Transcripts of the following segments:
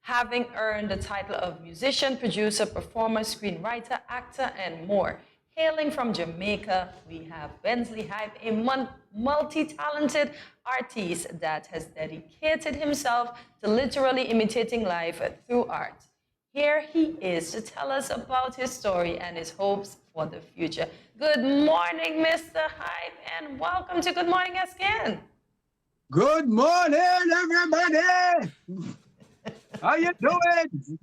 having earned the title of musician, producer, performer, screenwriter, actor, and more. Hailing from Jamaica, we have Benzly Hype, a multi-talented artist that has dedicated himself to literally imitating life through art. Here he is to tell us about his story and his hopes for the future. Good morning, Mr. Hype, and welcome to Good Morning, SKN. Good morning, everybody. How you doing?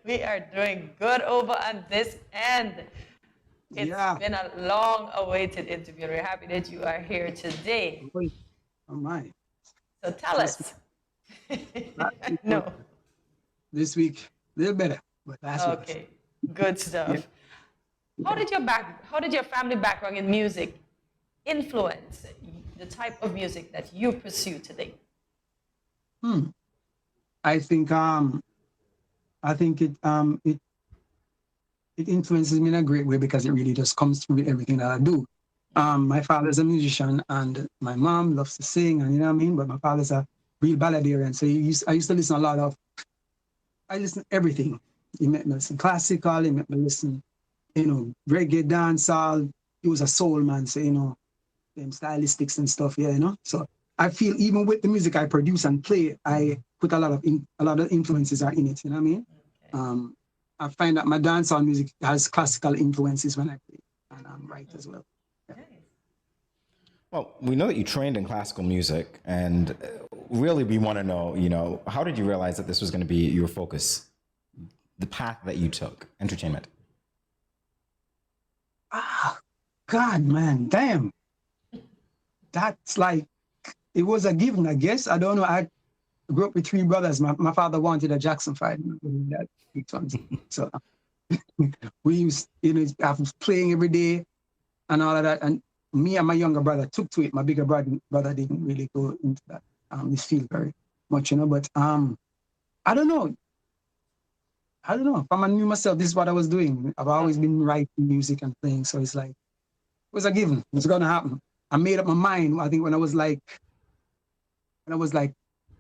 We are doing good over on this end. It's been a long-awaited interview. We're happy that you are here today. Oh my! So tell us. No. This week, a little better, but last week. Okay, good stuff. How did your family background in music influence the type of music that you pursue today? I think it influences me in a great way because it really just comes through with everything that I do. My father's a musician and my mom loves to sing, and you know what I mean. But my father's a real balladarian, so I used to listen I listen to everything. He made me listen classical. He made me listen, reggae, dancehall. He was a soul man, so them stylistics and stuff. Yeah, So I feel even with the music I produce and play, I put a lot of influences are in it. You know what I mean? Okay. I find that my dancehall music has classical influences when I play and write as well. Yeah. Well, we know that you trained in classical music, and really we want to know, how did you realize that this was going to be your focus, the path that you took, entertainment? God, man, damn. That's like, it was a given, I guess. I don't know. I grew up with three brothers. My father wanted a Jackson 5. So we used, I was playing every day and all of that. And me and my younger brother took to it. My bigger brother didn't really go into that, this field very much, But I don't know. If I knew myself, this is what I was doing. I've always been writing music and playing. So it's like, it was a given. It's going to happen. I made up my mind, I think, when I was like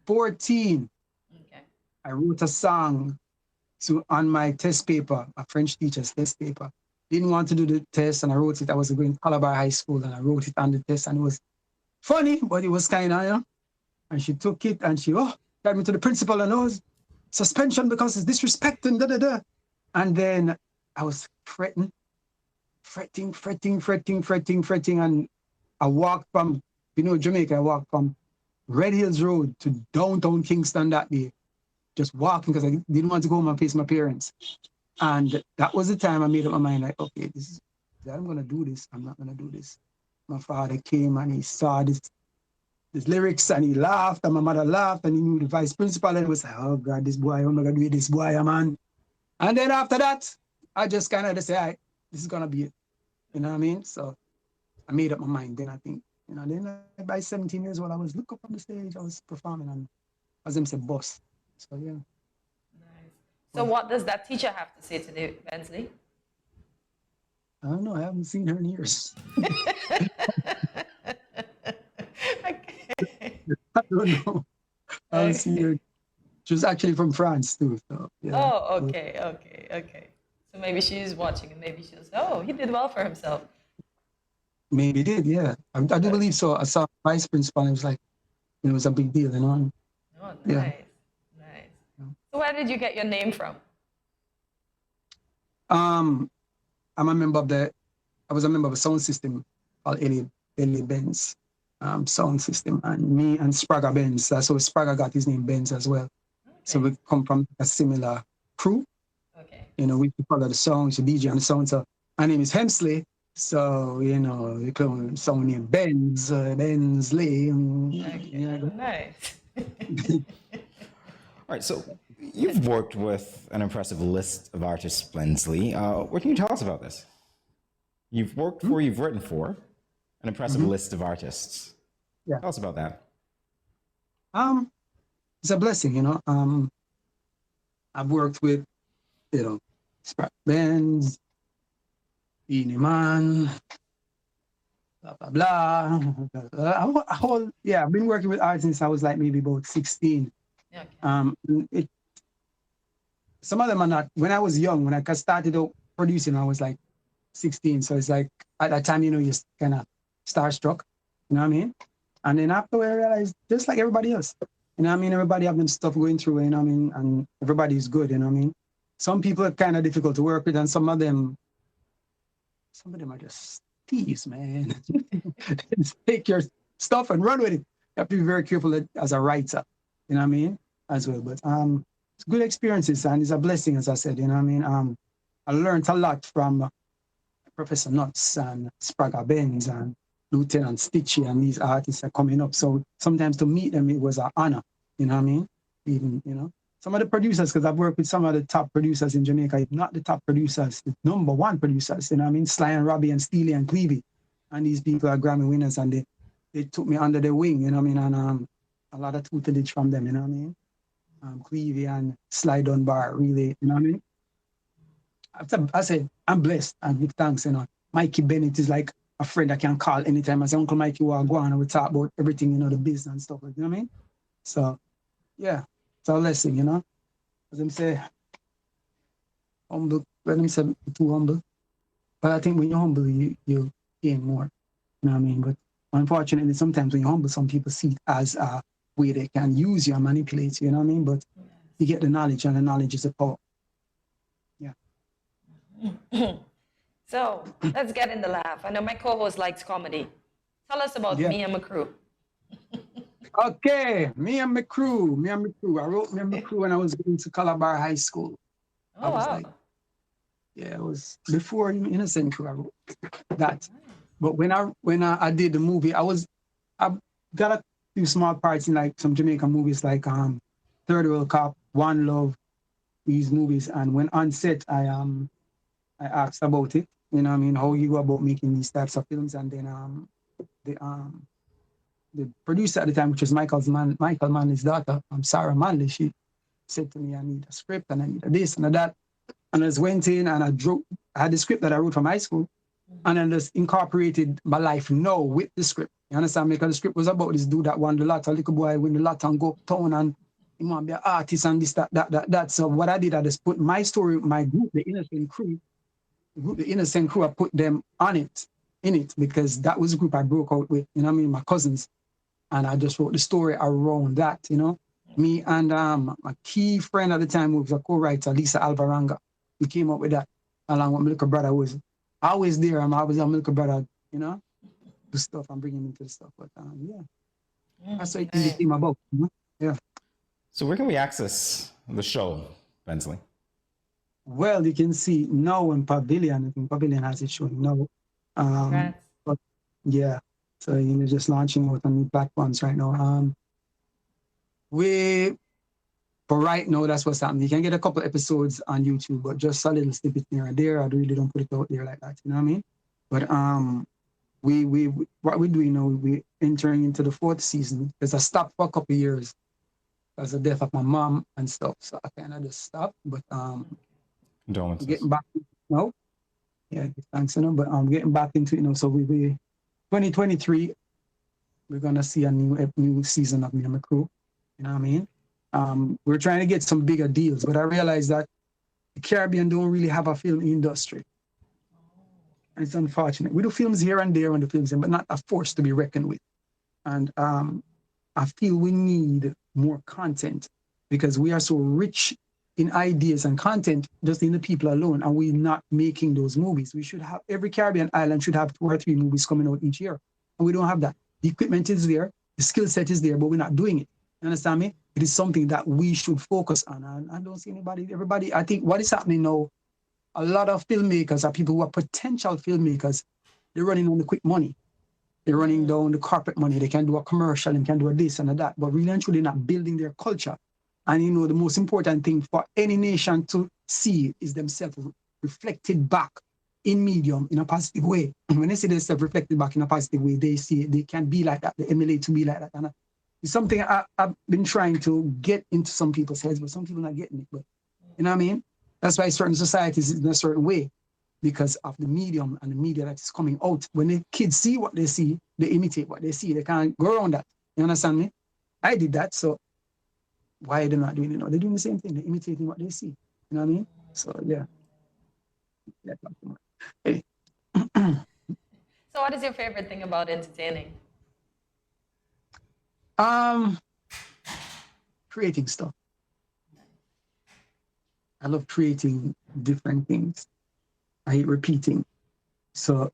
14. Okay. I wrote a song on my test paper, a French teacher's test paper. Didn't want to do the test, and I wrote it. I was going to Calabar High School, and I wrote it on the test, and it was funny, but it was kind of, And she took it, and she got me to the principal, and I was suspension because it's disrespect and da-da-da. And then I was fretting, and I walked from, Jamaica, I walked from Red Hills Road to downtown Kingston that day, just walking because I didn't want to go home and face my parents. And that was the time I made up my mind, like, okay, I'm going to do this. I'm not going to do this. My father came and he saw this lyrics and he laughed, and my mother laughed, and he knew the vice principal, and he was like, oh God, this boy, I'm not going to do it, this boy, man. And then after that, I just kind of say, all right, this is going to be it. You know what I mean? So I made up my mind. Then I think, then by 17 years old, I was look up on the stage, I was performing, and as them said, boss. So yeah. Nice. So what does that teacher have to say today, Benzly? I don't know. I haven't seen her in years. I don't know. I haven't seen her. She was actually from France too. So, yeah. Oh, okay. So maybe she's watching and maybe she'll say, he did well for himself. Maybe did, yeah. I do believe so. I saw vice principal, and it was like, it was a big deal, Oh, nice. Yeah. Nice. So where did you get your name from? I'm a member of I was a member of a sound system called Ellie Benz sound system, and me and Spragga Benz. So Spragga got his name Benz as well. Okay. So we come from a similar crew. Okay. We follow the songs, the DJ on the sound. So my name is Hemsley. So, we call someone named Benzly. Okay. Nice. All right, so you've worked with an impressive list of artists, Benzly. What can you tell us about this? You've worked for, you've written for an impressive list of artists. Yeah. Tell us about that. It's a blessing, I've worked with, Benz, Beanie Man, blah, blah, blah. I've been working with artists since I was like maybe about 16. Okay. some of them are not. When I was young, when I started out producing, I was like 16. So it's like at that time, you're kind of starstruck, you know what I mean? And then after I realized, just like everybody else, you know what I mean? Everybody have them stuff going through, you know what I mean? And everybody's good, you know what I mean? Some people are kind of difficult to work with, and some of them are just thieves, man. Just take your stuff and run with it. You have to be very careful as a writer, you know what I mean? As well. But it's good experiences, and it's a blessing, as I said, you know what I mean? I learned a lot from Professor Nuts and Spragga Benz and Lieutenant Stitchy, and these artists are coming up. So sometimes to meet them, it was an honor, you know what I mean? Even, you know, some of the producers, because I've worked with some of the top producers in Jamaica, if not the top producers, the number one producers, you know what I mean? Sly and Robbie and Steely and Clevie. And these people are Grammy winners, and they took me under their wing, you know what I mean? And a lot of tutelage from them, you know what I mean? Clevie and Sly Dunbar, really, you know what I mean? I said, I'm blessed and give thanks, you know. Mikey Bennett is like a friend I can call anytime. I say, Uncle Mikey, will go on and we talk about everything, you know, the business and stuff, you know what I mean? So, yeah, it's a lesson, you know. As them say, humble, let them say too humble. But I think when you're humble, you gain more, you know what I mean? But unfortunately, sometimes when you're humble, some people see it as a way they can use you and manipulate you, you know what I mean? But you get the knowledge, and the knowledge is a power. So let's get in the laugh. I know my co-host likes comedy. Tell us about Me and My Crew. Okay, Me and My Crew. I wrote Me and My Crew when I was going to Calabar High School. Oh, wow. It was before Innocent Crew. I wrote that. But when I did the movie, I got a few small parts in like some Jamaican movies like Third World Cop, One Love, these movies. And when on set, I asked about it, you know what I mean, how you go about making these types of films. And then the producer at the time, which was Michael Manley's daughter, Sarah Manley, she said to me, I need a script and I need this and that. And I just went in and I had the script that I wrote from high school, and then just incorporated my life now with the script. You understand? Because the script was about this dude that won the lotto, a little boy win the lotto and go uptown and he want to be an artist and this, that. So what I did, I just put my story, my group, the Innocent Crew, I put them in it, because that was the group I broke out with, you know what I mean, my cousins. And I just wrote the story around that, you know. Me and my key friend at the time, who was a co-writer, Lisa Alvaranga, we came up with that, along with my little brother, who was always there. I'm always a little brother, you know, do stuff and bring him into the stuff. But that's what it came about, you know? Yeah. So where can we access the show, Benzly? Well, you can see now on Pavilion. I think Pavilion has it showing now. But yeah, so you're just launching out on new platforms right now. For right now, that's what's happening. You can get a couple episodes on YouTube, but just a little snippet here and there. I really don't put it out there like that, you know what I mean? But what we're doing now, we're entering into the 4th season. Because I stopped for a couple of years because of the death of my mom and stuff. So I kind of just stopped. But getting back now. Yeah, thanks, you know. But I'm getting back into it, you know. So we 2023, we're gonna see a new season of Me and My Crew. You know what I mean? We're trying to get some bigger deals, but I realized that the Caribbean don't really have a film industry. And it's unfortunate. We do films here and there on the films, but not a force to be reckoned with. And I feel we need more content, because we are so rich in ideas and content just in the people alone, and we're not making those movies. We should have, every Caribbean island should have 2 or 3 movies coming out each year, and we don't have that. The equipment is there, the skill set is there, but we're not doing it. You understand me? It is something that we should focus on, and I don't see everybody. I think what is happening now, a lot of filmmakers are people who are potential filmmakers. They're running on the quick money. They're running down the corporate money. They can do a commercial and can do a this and a that, but really and truly not building their culture. And you know, the most important thing for any nation to see is themselves reflected back in medium in a positive way. When they see themselves reflected back in a positive way, they see they can be like that, they emulate to be like that. And it's something I've been trying to get into some people's heads, but some people are not getting it. But you know what I mean? That's why certain societies in a certain way, because of the medium and the media that is coming out. When the kids see what they see, they imitate what they see. They can't go around that. You understand me? I did that, so why are they not doing it now? They're doing the same thing. They're imitating what they see. You know what I mean? So yeah. Yeah. Hey. So what is your favorite thing about entertaining? Creating stuff. I love creating different things. I hate repeating. So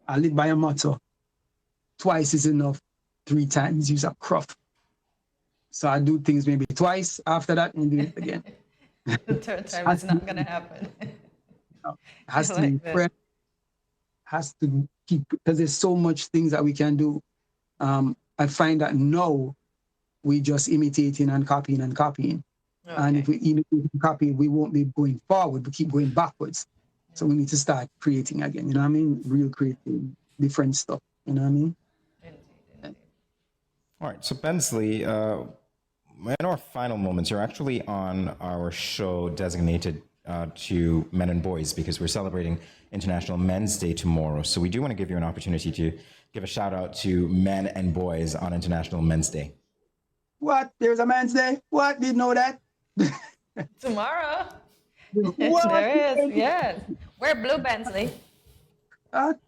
I live by a motto. Twice is enough, 3 times use a cruft. So I do things maybe twice, after that, and do it again. The third time is not going to happen. Has I to like be that. fresh, has to keep, because there's so much things that we can do. I find that now we just imitating and copying and copying. And if we imitate and copy, we won't be going forward, we keep going backwards. So we need to start creating again, you know what I mean? Real creating, different stuff, you know what I mean? Indeed. All right, so Benzly, in our final moments, you're actually on our show designated to men and boys because we're celebrating International Men's Day tomorrow. So we do want to give you an opportunity to give a shout out to men and boys on International Men's Day. What? There's a Men's Day? What? Didn't know that? Tomorrow. What? There is, yes. Wear blue, Benzly.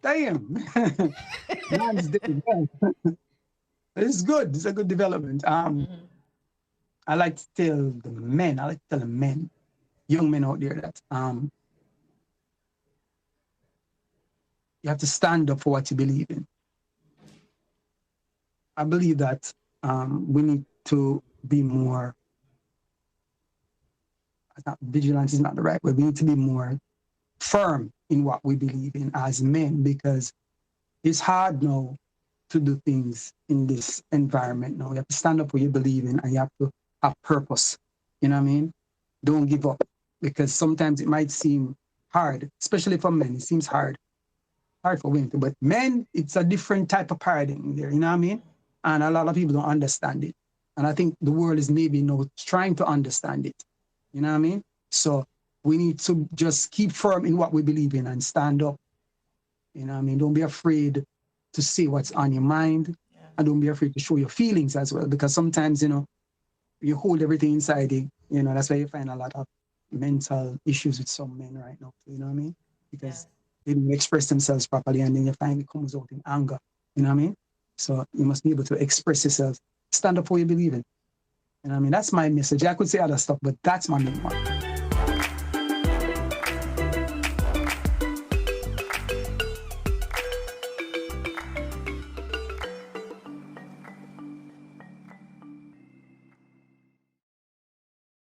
Damn. Man's Day. Yeah. It's good. It's a good development. I like to tell the men, young men out there that you have to stand up for what you believe in. I believe that we need to be more, vigilance is not the right word, we need to be more firm in what we believe in as men, because it's hard now to do things in this environment now. You have to stand up for what you believe in, and you have to have purpose. You know what I mean? Don't give up, because sometimes it might seem hard, especially for men. It seems hard for women, but men, it's a different type of paradigm there. You know what I mean? And a lot of people don't understand it. And I think the world is maybe now trying to understand it. You know what I mean? So we need to just keep firm in what we believe in and stand up. You know what I mean? Don't be afraid to say what's on your mind, and don't be afraid to show your feelings as well, because sometimes, you know, you hold everything inside you, you know, that's why you find a lot of mental issues with some men right now, you know what I mean? Because they don't express themselves properly, and then you find it comes out in anger, you know what I mean? So you must be able to express yourself, stand up for what you believe in. You know what I mean? That's my message. I could say other stuff, but that's my main one.